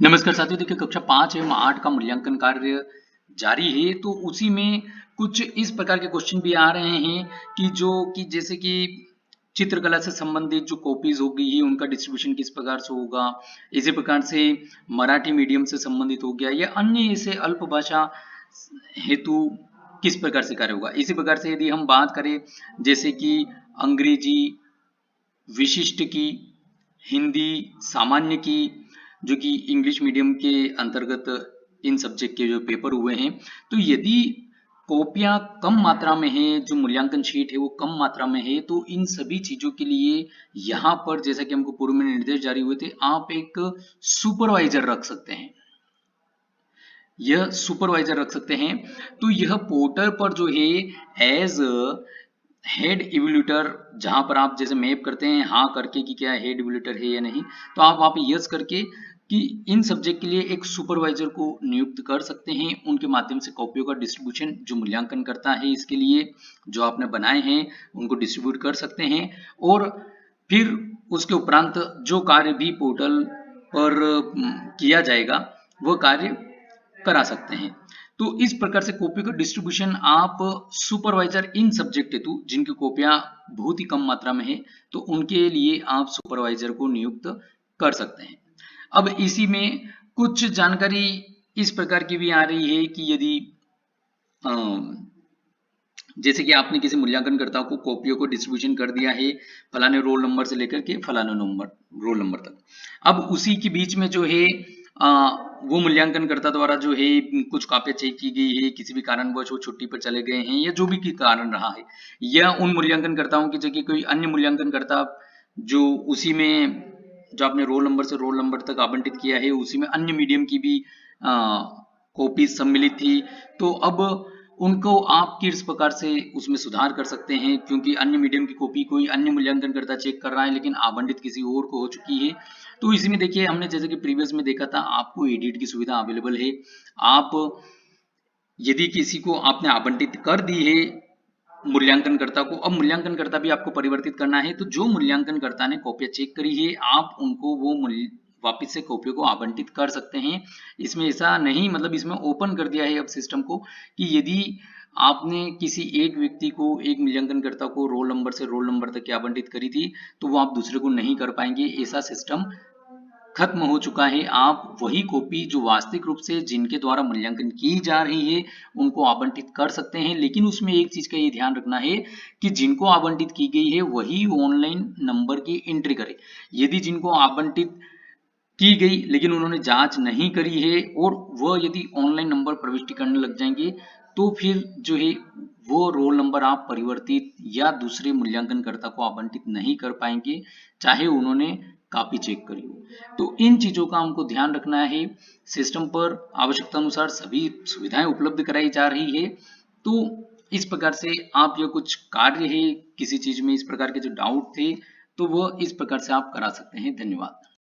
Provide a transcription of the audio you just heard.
नमस्कार साथियों, देखिए कक्षा 5 एवं 8 का मूल्यांकन कार्य जारी है। तो उसी में कुछ इस प्रकार के क्वेश्चन भी आ रहे हैं कि जैसे कि चित्रकला से संबंधित जो कॉपीज होगी है उनका डिस्ट्रीब्यूशन किस प्रकार से होगा। इसी प्रकार से मराठी मीडियम से संबंधित हो गया या अन्य ऐसे अल्प भाषा हेतु किस प्रकार से कार्य होगा। इसी प्रकार से यदि हम बात करें जैसे कि अंग्रेजी विशिष्ट की, हिंदी सामान्य की, जो कि इंग्लिश मीडियम के अंतर्गत इन सब्जेक्ट के जो पेपर हुए हैं, तो यदि कॉपियां कम मात्रा में है, जो मूल्यांकन शीट है वो कम मात्रा में है, तो इन सभी चीजों के लिए यहाँ पर जैसा कि हमको पूर्व में निर्देश जारी हुए थे, आप एक सुपरवाइजर रख सकते हैं। यह सुपरवाइजर रख सकते हैं। तो यह पोर्टल पर जो है एज हेड इवल्यूटर, जहां पर आप जैसे मैप करते हैं हाँ करके कि क्या हेड इवल्यूटर है या नहीं, तो आप वहां पे यस करके कि इन सब्जेक्ट के लिए एक सुपरवाइजर को नियुक्त कर सकते हैं। उनके माध्यम से कॉपियों का डिस्ट्रीब्यूशन जो मूल्यांकन करता है इसके लिए जो आपने बनाए हैं उनको डिस्ट्रीब्यूट कर सकते हैं। और फिर उसके उपरांत जो कार्य भी पोर्टल पर किया जाएगा वह कार्य करा सकते हैं। तो इस प्रकार से कॉपी का डिस्ट्रीब्यूशन आप सुपरवाइजर इन सब्जेक्ट हेतु जिनकी कॉपियां बहुत ही कम मात्रा में है, तो उनके लिए आप सुपरवाइजर को नियुक्त कर सकते हैं। अब इसी में कुछ जानकारी इस प्रकार की भी आ रही है कि यदि जैसे कि आपने किसी मूल्यांकनकर्ता को कॉपियों को डिस्ट्रीब्यूशन कर दिया है फलाने रोल नंबर से लेकर के फलाने रोल नंबर तक। अब उसी के बीच में जो है वो मूल्यांकनकर्ता द्वारा जो है कुछ कॉपियां चेक की गई है, किसी भी कारणवश वो छुट्टी पर चले गए हैं या जो भी कारण रहा है, या उन मूल्यांकनकर्ताओं की जगह कोई अन्य मूल्यांकनकर्ता जो उसी में जो आपने रोल नंबर से रोल नंबर तक आवंटित किया है उसी में अन्य मीडियम की भी कॉपी सम्मिलित थी, तो अब उनको आप किस प्रकार से उसमें सुधार कर सकते हैं, क्योंकि अन्य मीडियम की कॉपी कोई अन्य मूल्यांकनकर्ता चेक कर रहा है लेकिन आवंटित किसी और को हो चुकी है। तो इसी में देखिए हमने जैसे कि प्रीवियस में देखा था आपको एडिट की सुविधा अवेलेबल है। आप यदि किसी को आपने आवंटित कर दी है मूल्यांकनकर्ता को, अब मूल्यांकनकर्ता भी आपको परिवर्तित करना है, तो जो मूल्यांकनकर्ता ने कॉपियां चेक करी है आप उनको वो वापिस से कॉपियों को आवंटित कर सकते हैं। इसमें ऐसा नहीं, मतलब इसमें ओपन कर दिया है अब सिस्टम को कि यदि आपने किसी एक व्यक्ति को, एक मूल्यांकनकर्ता को रोल नंबर से रोल नंबर तक की आवंटित करी थी तो वो आप दूसरे को नहीं कर पाएंगे। ऐसा सिस्टम खत्म हो चुका है। आप वही कॉपी जो वास्तविक रूप से जिनके द्वारा मूल्यांकन की जा रही है उनको आवंटित कर सकते हैं, लेकिन उसमें एक चीज का ये ध्यान रखना है कि जिनको आवंटित की गई है वही ऑनलाइन नंबर की एंट्री करे। यदि जिनको आवंटित की गई लेकिन उन्होंने जांच नहीं करी है और वह यदि ऑनलाइन नंबर प्रविष्टि करने लग जाएंगे तो फिर जो है वो रोल नंबर आप परिवर्तित या दूसरे मूल्यांकनकर्ता को आवंटित नहीं कर पाएंगे, चाहे उन्होंने कॉपी चेक करी हो। तो इन चीजों का हमको ध्यान रखना है। सिस्टम पर आवश्यकता अनुसार सभी सुविधाएं उपलब्ध कराई जा रही है। तो इस प्रकार से आप यह कुछ कार्य है, किसी चीज में इस प्रकार के जो डाउट थे तो वह इस प्रकार से आप करा सकते हैं। धन्यवाद।